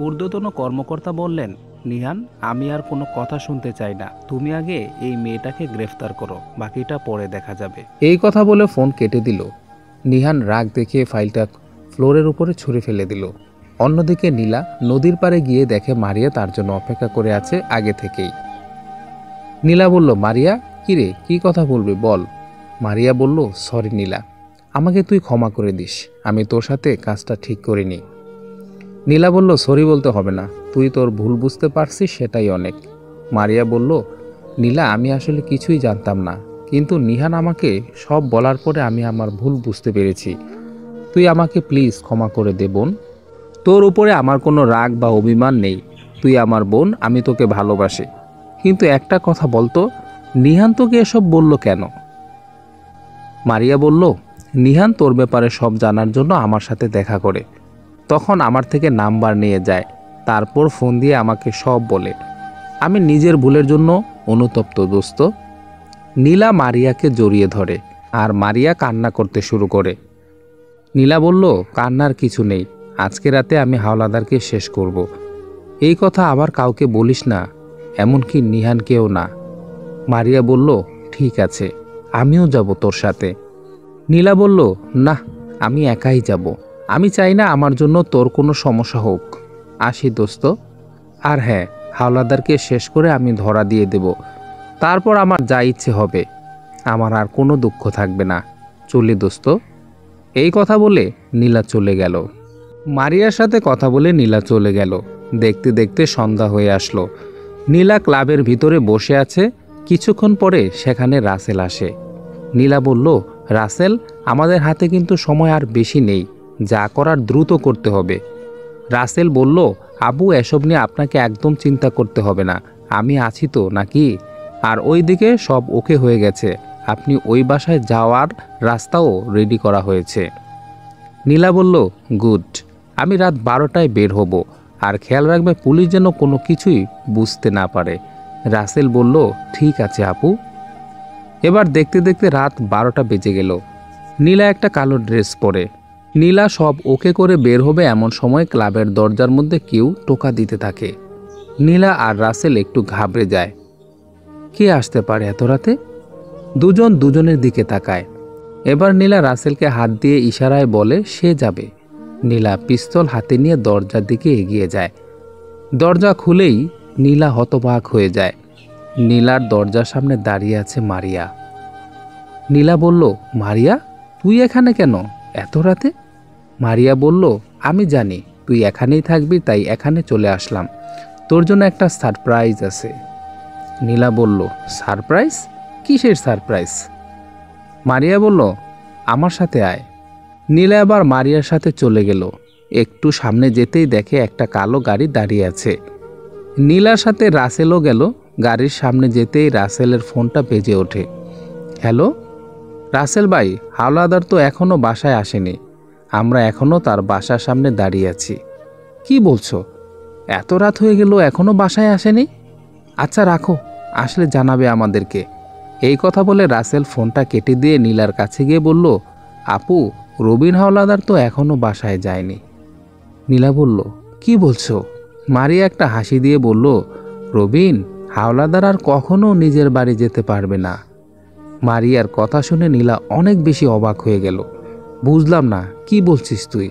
ঊর্ধ্বতন কর্মকর্তা বললেন, নিহান, আমি আর কোনো কথা শুনতে চাই না, তুমি আগে এই মেয়েটাকে গ্রেফতার করো, বাকিটা পরে দেখা যাবে। এই কথা বলে ফোন কেটে দিল। নিহান রাগ দেখিয়ে ফাইলটা ফ্লোরের উপরে ছুঁড়ে ফেলে দিল। অন্যদিকে নীলা নদীর পাড়ে গিয়ে দেখে মারিয়া তার জন্য অপেক্ষা করে আছে আগে থেকেই। নীলা বলল, মারিয়া, কিরে, কি কথা বলবি বল। মারিয়া বলল, সরি নীলা, আমাকে তুই ক্ষমা করে দিস, আমি তোর সাথে কাজটা ঠিক করিনি। নীলা বলল, সরি বলতে হবে না, তুই তোর ভুল বুঝতে পারছিস সেটাই অনেক। মারিয়া বলল, নীলা, আমি আসলে কিছুই জানতাম না, কিন্তু নিহান আমাকে সব বলার পরে আমি আমার ভুল বুঝতে পেরেছি। তুই আমাকে প্লিজ ক্ষমা করে দে বোন। তোর উপরে আমার কোনো রাগ বা অভিমান নেই, তুই আমার বোন, আমি তোকে ভালোবাসি। কিন্তু একটা কথা বলতো, নিহান তোকে এসব বলল কেন? মারিয়া বলল, নিহান তোর ব্যাপারে সব জানার জন্য আমার সাথে দেখা করে, তখন আমার থেকে নাম্বার নিয়ে যায়, তারপর ফোন দিয়ে আমাকে সব বলে। আমি নিজের ভুলের জন্য অনুতপ্ত দোস্ত। নীলা মারিয়াকে জড়িয়ে ধরে আর মারিয়া কান্না করতে শুরু করে। নীলা বলল, কান্নার কিছু নেই, আজকে রাতে আমি হাওলাদারকে শেষ করব। এই কথা আবার কাউকে বলিস না, এমনকি নিহানকেও না। মারিয়া বলল, ঠিক আছে, আমিও যাব তোর সাথে। নীলা বলল, না, আমি একাই যাব, আমি চাই না আমার জন্য তোর কোনো সমস্যা হোক। আসি দোস্ত। আর হ্যাঁ, হাওলাদারকে শেষ করে আমি ধরা দিয়ে দেব, তারপর আমার যা ইচ্ছে হবে, আমার আর কোনো দুঃখ থাকবে না। চলি দোস্ত। এই কথা বলে নীলা চলে গেল। মারিয়ার সাথে কথা বলে নীলা চলে গেল। দেখতে দেখতে সন্ধ্যা হয়ে আসলো। নীলা ক্লাবের ভিতরে বসে আছে। কিছুক্ষণ পরে সেখানে রাসেল আসে। নীলা বলল, রাসেল, আমাদের হাতে কিন্তু সময় আর বেশি নেই, যা করার দ্রুত করতে হবে। রাসেল বলল, আবু, এসব নিয়ে আপনাকে একদম চিন্তা করতে হবে না, আমি আছি তো নাকি? আর ওইদিকে সব ওকে হয়ে গেছে, আপনি ওই বাসায় যাওয়ার রাস্তাও রেডি করা হয়েছে। নীলা বলল, গুড, আমি রাত 12টায় বের হব, আর খেয়াল রাখবে পুলিশ যেন কোনো কিছুই বুঝতে না পারে। রাসেল বলল, ঠিক আছে আপু। এবার দেখতে দেখতে রাত 12টা বেজে গেল। নীলা একটা কালো ড্রেস পরে। নীলা সব ওকে করে বের হবে এমন সময় ক্লাবের দরজার মধ্যে কেউ টোকা দিতে থাকে। নীলা আর রাসেল একটু ঘাবড়ে যায়। কে আসতে পারে এত রাতে? দুজন দুজনের দিকে তাকায়। এবার নীলা রাসেলকে হাত দিয়ে ইশারায় বলে সে যাবে। নীলা পিস্তল হাতে নিয়ে দরজার দিকে এগিয়ে যায়। দরজা খুলেই নীলা হতবাক হয়ে যায়। নীলার দরজার সামনে দাঁড়িয়ে আছে মারিয়া। নীলা বলল, মারিয়া, তুই এখানে কেন এত রাতে? মারিয়া বলল, আমি জানি তুই এখানেই থাকবি, তাই এখানে চলে আসলাম, তোর জন্য একটা সারপ্রাইজ আছে। নীলা বলল, সারপ্রাইজ? কিসের সারপ্রাইজ? মারিয়া বলল, আমার সাথে আয়। নীলা আবার মারিয়ার সাথে চলে গেল। একটু সামনে যেতেই দেখে একটা কালো গাড়ি দাঁড়িয়ে আছে। নীলার সাথে রাসেলও গেল। গাড়ির সামনে যেতেই রাসেলের ফোনটা বেজে ওঠে। হ্যালো রাসেল ভাই, হাওলাদার তো এখনও বাসায় আসেনি, আমরা এখনও তার বাসার সামনে দাঁড়িয়ে আছি। কি বলছো? এত রাত হয়ে গেল এখনও বাসায় আসেনি? আচ্ছা রাখো, আসলে জানাবে আমাদেরকে। এই কথা বলে রাসেল ফোনটা কেটে দিয়ে নীলার কাছে গিয়ে বলল, আপু, রবিন হাওলাদার তো এখনও বাসায় যায়নি। নীলা বলল, কি বলছো? মারিয়া একটা হাসি দিয়ে বলল, রবিন হাওলাদার আর কখনো নিজের বাড়ি যেতে পারবে না। মারিয়ার কথা শুনে নীলা অনেক বেশি অবাক হয়ে গেল। বুঝলাম না, কি বলছিস তুই?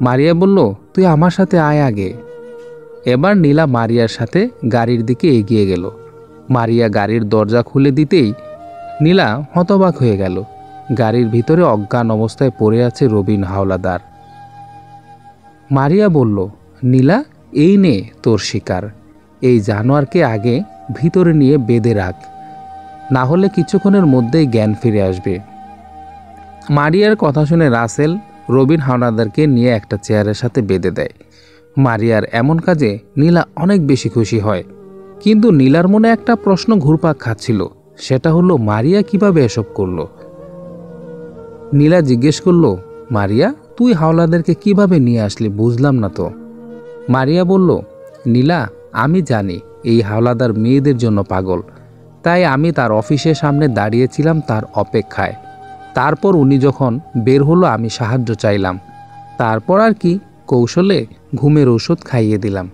মারিয়া বলল, তুই আমার সাথে আয় আগে। এবার নীলা মারিয়ার সাথে গাড়ির দিকে এগিয়ে গেল। মারিয়া গাড়ির দরজা খুলে দিতেই নীলা হতবাক হয়ে গেল। গাড়ির ভিতরে অজ্ঞান অবস্থায় পড়ে আছে রবিন হাওলাদার। মারিয়া বলল, নীলা, এই নে তোর শিকার, এই জানোয়ারকে আগে ভিতরে নিয়ে বেঁধে রাখ, না হলে কিছুক্ষণের মধ্যেই জ্ঞান ফিরে আসবে। মারিয়ার কথা শুনে রাসেল রবিন হাওলাদারকে নিয়ে একটা চেয়ারের সাথে বেঁধে দেয়। মারিয়ার এমন কাজে নীলা অনেক বেশি খুশি হয়, কিন্তু নীলার মনে একটা প্রশ্ন ঘুরপাক খাচ্ছিল, সেটা হলো মারিয়া কিভাবে এসব করলো। নীলা জিজ্ঞেস করলো, মারিয়া, তুই হাওলাদারকে কিভাবে নিয়ে আসলি, বুঝলাম না তো। মারিয়া বলল, নীলা, আমি জানি এই হাওলাদার মেয়েদের জন্য পাগল, তাই আমি তার অফিসের সামনে দাঁড়িয়েছিলাম তার অপেক্ষায়। তারপর উনি যখন বের হলো আমি সাহায্য চাইলাম, তারপর আর কি কৌশলে ঘুমের ওষুধ খাইয়ে দিলাম।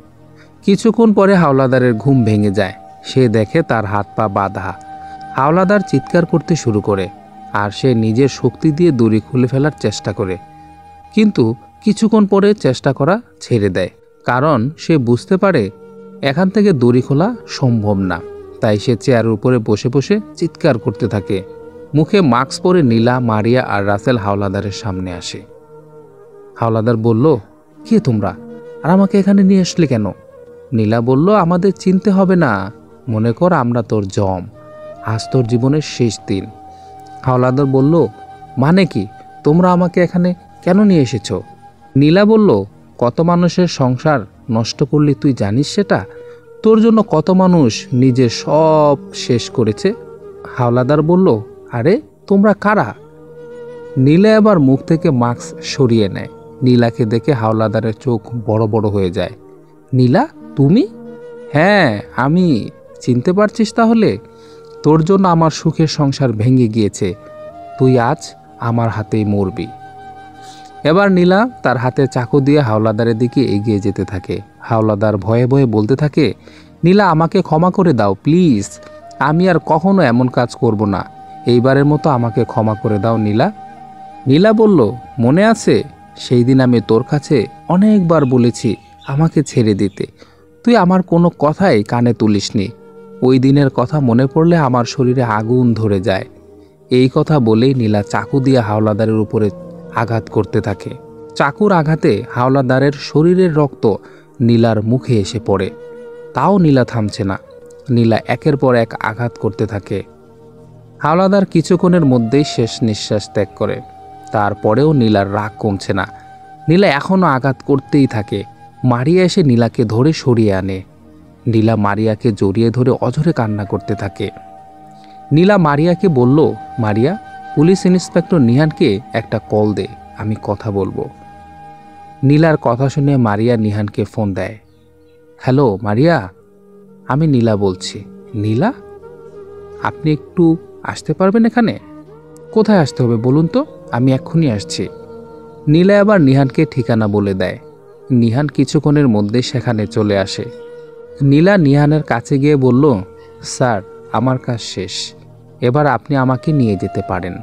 কিছুক্ষণ পরে হাওলাদারের ঘুম ভেঙে যায়। সে দেখে তার হাত পা বাঁধা। হাওলাদার চিৎকার করতে শুরু করে আর সে নিজের শক্তি দিয়ে দড়ি খুলে ফেলার চেষ্টা করে, কিন্তু কিছুক্ষণ পরে চেষ্টা করা ছেড়ে দেয়, কারণ সে বুঝতে পারে এখান থেকে দড়ি খোলা সম্ভব না। তাই সে চেয়ারের উপরে বসে বসে চিৎকার করতে থাকে। মুখে মাস্ক পরে নীলা, মারিয়া আর রাসেল হাওলাদারের সামনে আসে। হাওলাদার বলল, কে তোমরা, আর আমাকে এখানে নিয়ে আসলে কেন? নীলা বলল, আমাদের চিনতে হবে না, মনে কর আমরা তোর জম, আজ তোর জীবনের শেষ দিন। হাওলাদার বলল, মানে কি, তোমরা আমাকে এখানে কেন নিয়ে এসেছো? নীলা বলল, কত মানুষের সংসার নষ্ট করলি তুই জানিস সেটা? তোর জন্য কত মানুষ নিজের সব শেষ করেছে। হাওলাদার বলল, আরে তোমরা কারা? নীলা এবার মুখ থেকে মাস্ক সরিয়ে নেয়। নীলাকে দেখে হাওলাদারের চোখ বড় বড় হয়ে যায়। নীলা, তুমি? হ্যাঁ আমি। চিনতে পারছিস তাহলে? তোর জন্য আমার সুখের সংসার ভেঙে গিয়েছে, তুই আজ আমার হাতেই মরবি। এবার নীলা তার হাতে চাকু দিয়ে হাওলাদারের দিকে এগিয়ে যেতে থাকে। হাওলাদার ভয়ে ভয়ে বলতে থাকে, নীলা আমাকে ক্ষমা করে দাও প্লিজ, আমি আর কখনো এমন কাজ করব না, এইবারের মতো আমাকে ক্ষমা করে দাও নীলা। নীলা বলল, মনে আছে সেই দিন আমি তোর কাছে অনেকবার বলেছি আমাকে ছেড়ে দিতে, তুই আমার কোনো কথাই কানে তুলিসনি। ওই দিনের কথা মনে পড়লে আমার শরীরে আগুন ধরে যায়। এই কথা বলেই নীলা চাকু দিয়ে হাওলাদারের উপরে আঘাত করতে থাকে। চাকুর আঘাতে হাওলাদারের শরীরের রক্ত নীলার মুখে এসে পড়ে, তাও নীলা থামছে না। নীলা একের পর এক আঘাত করতে থাকে। হাওলাদার কিছুক্ষণের মধ্যেই শেষ নিঃশ্বাস ত্যাগ করে। তারপরেও নীলার রাগ কমছে না। নীলা এখনও আঘাত করতেই থাকে। মারিয়া এসে নীলাকে ধরে সরিয়ে আনে। নীলা মারিয়াকে জড়িয়ে ধরে অঝরে কান্না করতে থাকে। নীলা মারিয়াকে বলল, মারিয়া, পুলিশ ইন্সপেক্টর নিহানকে একটা কল দে, আমি কথা বলবো। নীলার কথা শুনে মারিয়া নিহানকে ফোন দেয়। হ্যালো মারিয়া, আমি নীলা বলছি। নীলা, আপনি একটু আসতে পারবেন এখানে? কোথায় আসতে হবে বলুন তো, আমি এক্ষুনি আসছি। নীলা আবার নিহানকে ঠিকানা বলে দেয়। নিহান কিছুক্ষণের মধ্যে সেখানে চলে আসে। নীলা নিহানের কাছে গিয়ে বলল, স্যার আমার কাজ শেষ, এবার আপনি আমাকে নিয়ে যেতে পারেন।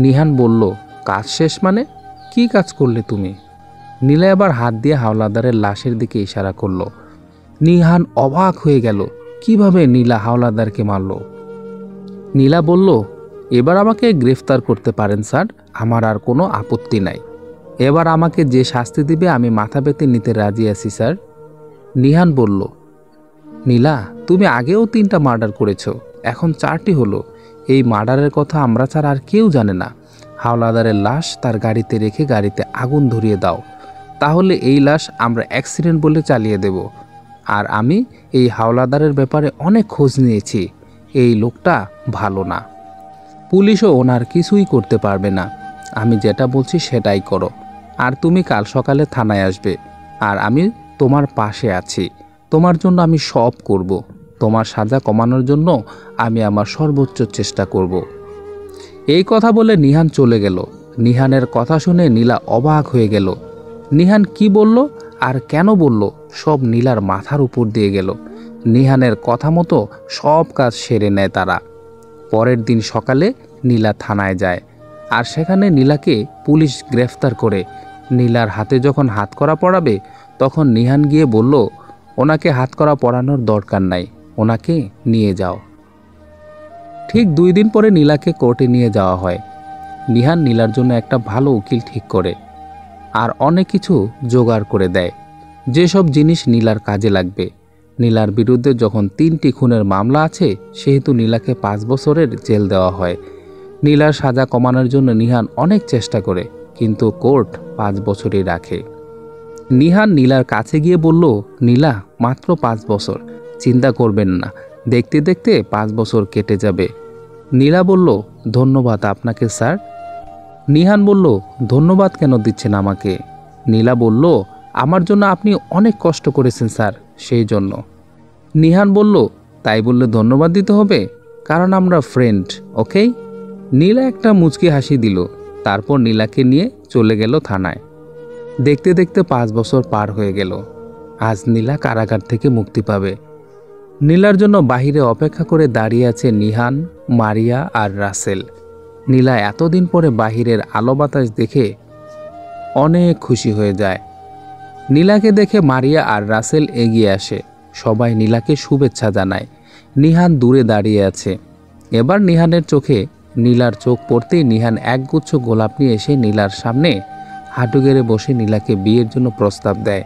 নিহান বলল, কাজ শেষ মানে? কি কাজ করলে তুমি? নীলা এবার হাত দিয়ে হাওলাদারের লাশের দিকে ইশারা করল। নিহান অবাক হয়ে গেল, কিভাবে নীলা হাওলাদারকে মারল। নীলা বলল, এবার আমাকে গ্রেফতার করতে পারেন স্যার, আমার আর কোনো আপত্তি নাই। এবার আমাকে যে শাস্তি দিবে আমি মাথা পেতে নিতে রাজি আছি স্যার। নিহান বলল, নীলা তুমি আগেও 3টা মার্ডার করেছো, এখন 4টি হলো। এই মার্ডারের কথা আমরা ছাড়া আর কেউ জানে না। হাওলাদারের লাশ তার গাড়িতে রেখে গাড়িতে আগুন ধরিয়ে দাও, তাহলে এই লাশ আমরা অ্যাক্সিডেন্ট বলে চালিয়ে দেব। আর আমি এই হাওলাদারের ব্যাপারে অনেক খোঁজ নিয়েছি, এই লোকটা ভালো না, পুলিশও ওনার কিছুই করতে পারবে না। আমি যেটা বলছি সেটাই করো, আর তুমি কাল সকালে থানায় আসবে, আর আমি তোমার পাশে আছি, তোমার জন্য আমি সব করব, তোমার সাজা কমানোর জন্য আমি আমার সর্বোচ্চ চেষ্টা করব। এই কথা বলে নিহান চলে গেল। নিহানের কথা শুনে নীলা অবাক হয়ে গেল। নিহান কি বলল আর কেন বলল সব নীলার মাথার উপর দিয়ে গেল। নিহানের কথা মতো সব কাজ সেরে নেয় তারা। পরের দিন সকালে নীলা থানায় যায়, আর সেখানে নীলাকে পুলিশ গ্রেফতার করে। নীলার হাতে যখন হাতকড়া পরাবে তখন নিহান গিয়ে বলল, ওনাকে হাতকড়া পরানোর দরকার নাই, ওনাকে নিয়ে যাও। ঠিক 2 দিন পরে নীলাকে কোর্টে নিয়ে যাওয়া হয়। নিহান নীলার জন্য একটা ভালো উকিল ঠিক করে আর অনেক কিছু জোগাড় করে দেয়, যেসব জিনিস নীলার কাজে লাগবে। নীলার বিরুদ্ধে যখন 3টি খুনের মামলা আছে, সেহেতু নীলাকে 5 বছরের জেল দেওয়া হয়। নীলার সাজা কমানোর জন্য নিহান অনেক চেষ্টা করে, কিন্তু কোর্ট 5 বছরই রাখে। নিহান নীলার কাছে গিয়ে বলল, নীলা মাত্র 5 বছর, চিন্তা করবেন না, দেখতে দেখতে 5 বছর কেটে যাবে। নীলা বলল, ধন্যবাদ আপনাকে স্যার। নিহান বলল, ধন্যবাদ কেন দিচ্ছেন আমাকে? নীলা বলল, আমার জন্য আপনি অনেক কষ্ট করেছেন স্যার, সেই জন্য। নিহান বলল, তাই বললে ধন্যবাদ দিতে হবে? কারণ আমরা ফ্রেন্ড, ওকে? নীলা একটা মুচকি হাসি দিল, তারপর নীলাকে নিয়ে চলে গেল থানায়। দেখতে দেখতে 5 বছর পার হয়ে গেল। আজ নীলা কারাগার থেকে মুক্তি পাবে। নীলার জন্য বাহিরে অপেক্ষা করে দাঁড়িয়ে আছে নিহান, মারিয়া আর রাসেল। নীলা এতদিন পরে বাহিরের আলো বাতাস দেখে অনেক খুশি হয়ে যায়। নীলাকে দেখে মারিয়া আর রাসেল এগিয়ে আসে। সবাই নীলাকে শুভেচ্ছা জানায়। নিহান দূরে দাঁড়িয়ে আছে। এবার নিহানের চোখে নীলার চোখ পড়তেই নিহান একগুচ্ছ গোলাপ নিয়ে এসে নীলার সামনে হাঁটু গেড়ে বসে নীলাকে বিয়ের জন্য প্রস্তাব দেয়।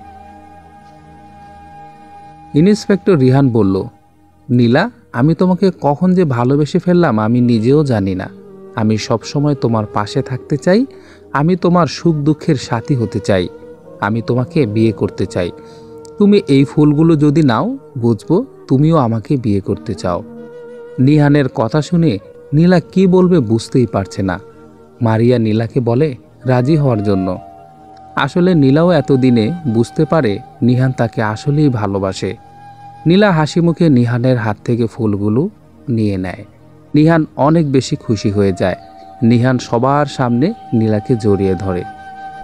ইন্সপেক্টর রিহান বলল, নীলা, আমি তোমাকে কখন যে ভালোবেসে ফেললাম আমি নিজেও জানি না। আমি সবসময় তোমার পাশে থাকতে চাই। আমি তোমার সুখ দুঃখের সাথী হতে চাই। আমি তোমাকে বিয়ে করতে চাই। তুমি এই ফুলগুলো যদি নাও, বুঝবো তুমিও আমাকে বিয়ে করতে চাও। নিহানের কথা শুনে নীলা কি বলবে বুঝতেই পারছে না। মারিয়া নীলাকে বলে রাজি হওয়ার জন্য। আসলে নীলাও এতদিনে বুঝতে পারে নিহান তাকে আসলেই ভালোবাসে। নীলা হাসি মুখে নিহানের হাত থেকে ফুলগুলো নিয়ে নেয়। নিহান অনেক বেশি খুশি হয়ে যায়। নিহান সবার সামনে নীলাকে জড়িয়ে ধরে।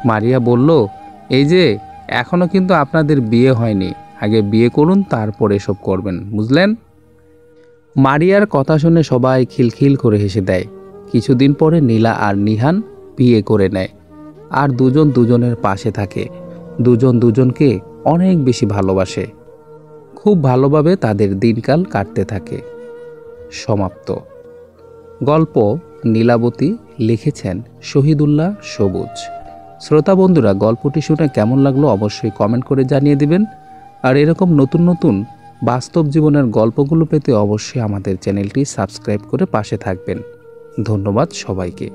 মারিয়া বলল, এই যে এখনো কিন্তু আপনাদের বিয়ে হয়নি, আগে বিয়ে করুন, তারপর এসব করবেন, বুঝলেন? মারিয়ার কথা শুনে সবাই খিলখিল করে হেসে দেয়। কিছুদিন পরে নীলা আর নিহান বিয়ে করে নেয় আর দুজন দুজনের পাশে থাকে। দুজন দুজনকে অনেক বেশি ভালোবাসে। খুব ভালোভাবে তাদের দিনকাল কাটতে থাকে। সমাপ্ত। গল্প নীলাবতী লিখেছেন শহীদুল্লাহ সবুজ। শ্রোতা বন্ধুরা, গল্পটি শুনে কেমন লাগলো অবশ্যই কমেন্ট করে জানিয়ে দিবেন। আর এরকম নতুন নতুন বাস্তব জীবনের গল্পগুলো পেতে অবশ্যই আমাদের চ্যানেলটি সাবস্ক্রাইব করে পাশে থাকবেন। ধন্যবাদ সবাইকে।